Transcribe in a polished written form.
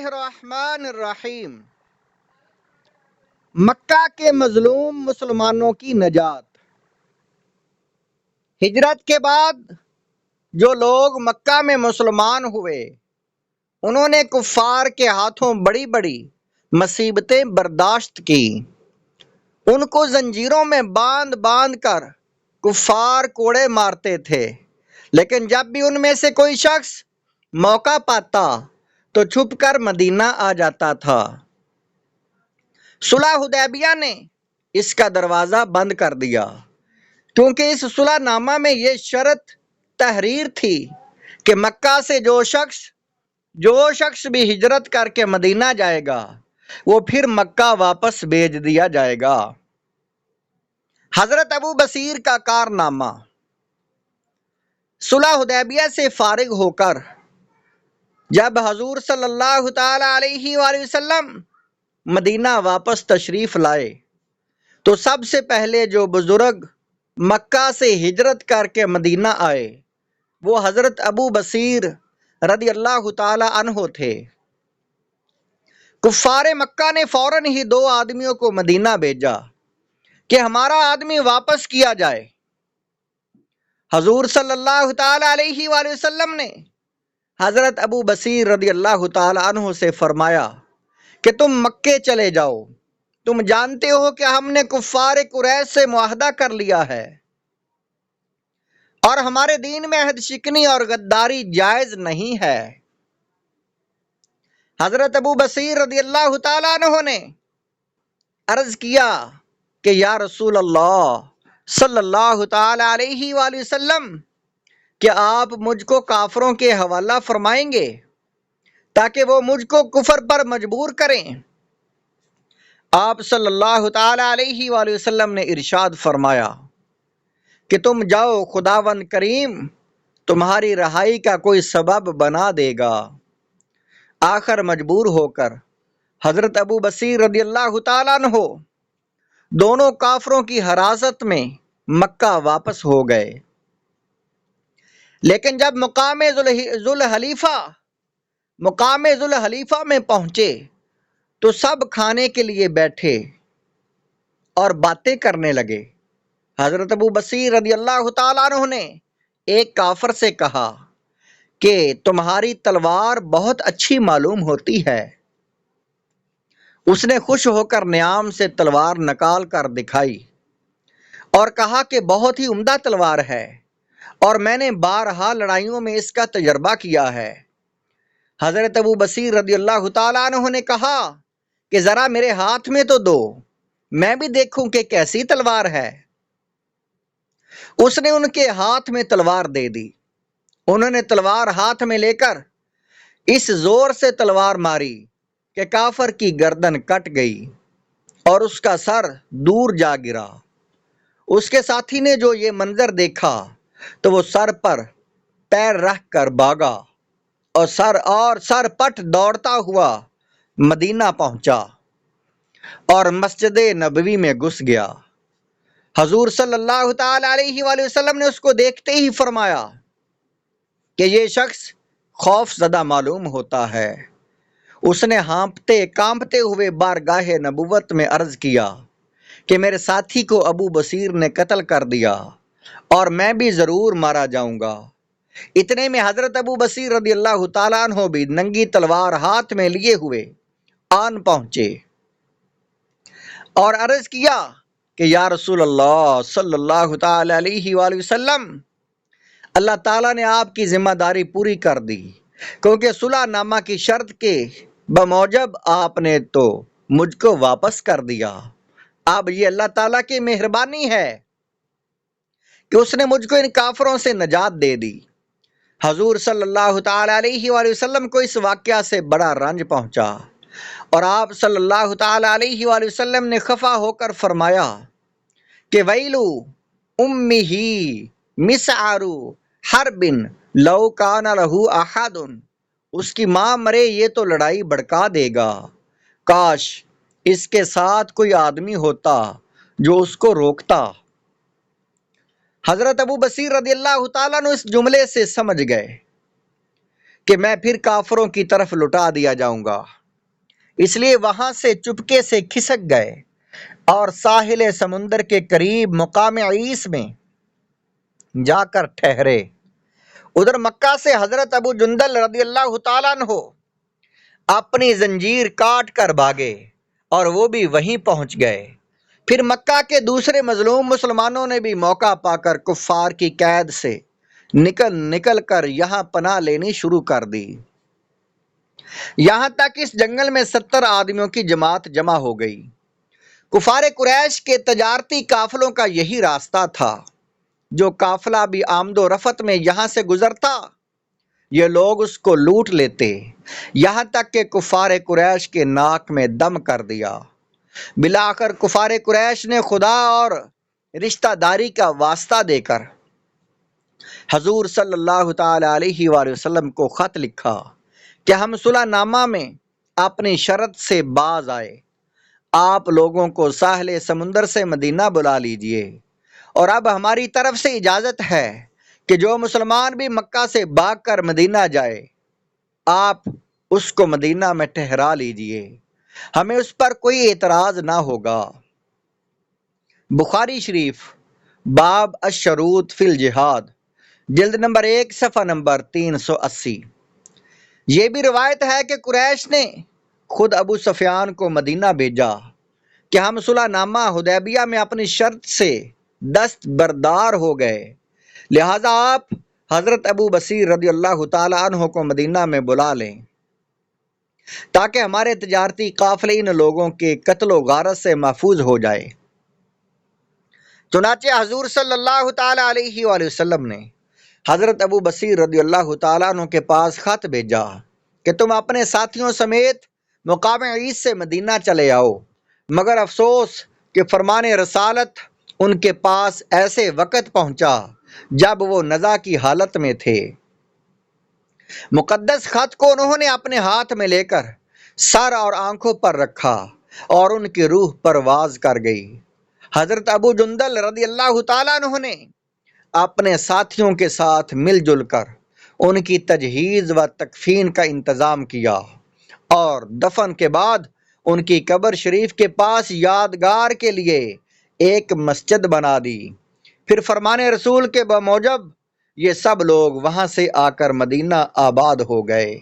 الرحمن الرحیم۔ مکہ کے مظلوم مسلمانوں کی نجات۔ ہجرت کے بعد جو لوگ مکہ میں مسلمان ہوئے انہوں نے کفار کے ہاتھوں بڑی بڑی مصیبتیں برداشت کی۔ ان کو زنجیروں میں باندھ باندھ کر کفار کوڑے مارتے تھے، لیکن جب بھی ان میں سے کوئی شخص موقع پاتا تو چھپ کر مدینہ آ جاتا تھا۔ صلح حدیبیہ نے اس کا دروازہ بند کر دیا، کیونکہ اس صلح نامہ میں یہ شرط تحریر تھی کہ مکہ سے جو شخص بھی ہجرت کر کے مدینہ جائے گا وہ پھر مکہ واپس بھیج دیا جائے گا۔ حضرت ابو بصیر کا کارنامہ۔ صلح حدیبیہ سے فارغ ہو کر جب حضور صلی اللہ تعالی علیہ وآلہ وسلم مدینہ واپس تشریف لائے تو سب سے پہلے جو بزرگ مکہ سے ہجرت کر کے مدینہ آئے وہ حضرت ابو بصیر رضی اللہ تعالی عنہ تھے۔ کفار مکہ نے فوراً ہی 2 آدمیوں کو مدینہ بھیجا کہ ہمارا آدمی واپس کیا جائے۔ حضور صلی اللہ تعالی علیہ وآلہ وسلم نے حضرت ابو بصیر رضی اللہ تعالی عنہ سے فرمایا کہ تم مکے چلے جاؤ، تم جانتے ہو کہ ہم نے کفار قریش سے معاہدہ کر لیا ہے اور ہمارے دین میں عہد شکنی اور غداری جائز نہیں ہے۔ حضرت ابو بصیر رضی اللہ تعالیٰ عنہ نے عرض کیا کہ یا رسول اللہ صلی اللہ تعالی علیہ وآلہ وسلم، کیا آپ مجھ کو کافروں کے حوالہ فرمائیں گے تاکہ وہ مجھ کو کفر پر مجبور کریں؟ آپ صلی اللہ تعالی علیہ وآلہ وسلم نے ارشاد فرمایا کہ تم جاؤ، خداوند کریم تمہاری رہائی کا کوئی سبب بنا دے گا۔ آخر مجبور ہو کر حضرت ابو بصیر رضی اللہ تعالیٰ عنہ دونوں کافروں کی حراست میں مکہ واپس ہو گئے، لیکن جب مقام ذوالحلیفہ میں پہنچے تو سب کھانے کے لیے بیٹھے اور باتیں کرنے لگے۔ حضرت ابو بصیر رضی اللہ تعالیٰ عنہ نے ایک کافر سے کہا کہ تمہاری تلوار بہت اچھی معلوم ہوتی ہے۔ اس نے خوش ہو کر نیام سے تلوار نکال کر دکھائی اور کہا کہ بہت ہی عمدہ تلوار ہے اور میں نے بارہا لڑائیوں میں اس کا تجربہ کیا ہے۔ حضرت ابو بصیر رضی اللہ تعالیٰ عنہ نے کہا کہ ذرا میرے ہاتھ میں تو دو، میں بھی دیکھوں کہ کیسی تلوار ہے۔ اس نے ان کے ہاتھ میں تلوار دے دی۔ انہوں نے تلوار ہاتھ میں لے کر اس زور سے تلوار ماری کہ کافر کی گردن کٹ گئی اور اس کا سر دور جا گرا۔ اس کے ساتھی نے جو یہ منظر دیکھا تو وہ سر پر پیر رکھ کر بھاگا اور سر پٹ دوڑتا ہوا مدینہ پہنچا اور مسجد نبوی میں گھس گیا۔ حضور صلی اللہ تعالی علیہ وآلہ وسلم نے اس کو دیکھتے ہی فرمایا کہ یہ شخص خوف زدہ معلوم ہوتا ہے۔ اس نے کانپتے ہوئے بارگاہ نبوت میں عرض کیا کہ میرے ساتھی کو ابو بصیر نے قتل کر دیا اور میں بھی ضرور مارا جاؤں گا۔ اتنے میں حضرت ابو بصیر رضی اللہ تعالیٰ عنہ بھی ننگی تلوار ہاتھ میں لیے ہوئے آن پہنچے اور عرض کیا کہ یا رسول اللہ صلی اللہ تعالی علیہ وآلہ وسلم، اللہ تعالیٰ نے آپ کی ذمہ داری پوری کر دی، کیونکہ صلح نامہ کی شرط کے بموجب آپ نے تو مجھ کو واپس کر دیا۔ اب یہ اللہ تعالیٰ کی مہربانی ہے کہ اس نے مجھ کو ان کافروں سے نجات دے دی۔ حضور صلی اللہ تعالی علیہ وآلہ وسلم کو اس واقعہ سے بڑا رنج پہنچا اور آپ صلی اللہ تعالی علیہ وآلہ وسلم نے خفا ہو کر فرمایا کہ ویلو امہ مسعر حرب لو کان لہ احد، اس کی ماں مرے یہ تو لڑائی بھڑکا دے گا، کاش اس کے ساتھ کوئی آدمی ہوتا جو اس کو روکتا۔ حضرت ابو بصیر رضی اللہ تعالیٰ عنہ اس جملے سے سمجھ گئے کہ میں پھر کافروں کی طرف لٹا دیا جاؤں گا، اس لیے وہاں سے چپکے سے کھسک گئے اور ساحل سمندر کے قریب مقام عیس میں جا کر ٹھہرے۔ ادھر مکہ سے حضرت ابو جندل رضی اللہ تعالیٰ عنہ اپنی زنجیر کاٹ کر بھاگے اور وہ بھی وہیں پہنچ گئے۔ پھر مکہ کے دوسرے مظلوم مسلمانوں نے بھی موقع پا کر کفار کی قید سے نکل کر یہاں پناہ لینی شروع کر دی، یہاں تک اس جنگل میں 70 آدمیوں کی جماعت جمع ہو گئی۔ کفار قریش کے تجارتی قافلوں کا یہی راستہ تھا، جو قافلہ بھی آمد و رفت میں یہاں سے گزرتا یہ لوگ اس کو لوٹ لیتے، یہاں تک کہ کفار قریش کے ناک میں دم کر دیا۔ بالآخر کفار قریش نے خدا اور رشتہ داری کا واسطہ دے کر حضور صلی اللہ تعالی علیہ وآلہ وسلم کو خط لکھا کہ ہم صلح نامہ میں اپنی شرط سے باز آئے، آپ لوگوں کو ساحل سمندر سے مدینہ بلا لیجئے، اور اب ہماری طرف سے اجازت ہے کہ جو مسلمان بھی مکہ سے بھاگ کر مدینہ جائے آپ اس کو مدینہ میں ٹھہرا لیجئے، ہمیں اس پر کوئی اعتراض نہ ہوگا۔ بخاری شریف باب الشروط فی الجہاد، جلد نمبر 1 صفحہ نمبر 380۔ یہ بھی روایت ہے کہ قریش نے خود ابو سفیان کو مدینہ بھیجا کہ ہم صلح نامہ حدیبیہ میں اپنی شرط سے دستبردار ہو گئے، لہذا آپ حضرت ابو بصیر رضی اللہ تعالی عنہ کو مدینہ میں بلا لیں تاکہ ہمارے تجارتی قافلے ان لوگوں کے قتل و غارت سے محفوظ ہو جائے۔ چنانچہ حضور صلی اللہ تعالی علیہ وآلہ وسلم نے حضرت ابو بصیر رضی اللہ تعالیٰ عنہ کے پاس خط بھیجا کہ تم اپنے ساتھیوں سمیت مقام عیس سے مدینہ چلے آؤ، مگر افسوس کہ فرمان رسالت ان کے پاس ایسے وقت پہنچا جب وہ نزع کی حالت میں تھے۔ مقدس خط کو انہوں نے اپنے ہاتھ میں لے کر سر اور آنکھوں پر رکھا اور ان کی روح پرواز کر گئی۔ حضرت ابو جندل رضی اللہ تعالیٰ عنہ نے اپنے ساتھیوں کے ساتھ مل جل کر ان کی تجہیز و تکفین کا انتظام کیا اور دفن کے بعد ان کی قبر شریف کے پاس یادگار کے لیے ایک مسجد بنا دی۔ پھر فرمان رسول کے بموجب یہ سب لوگ وہاں سے آ کر مدینہ آباد ہو گئے۔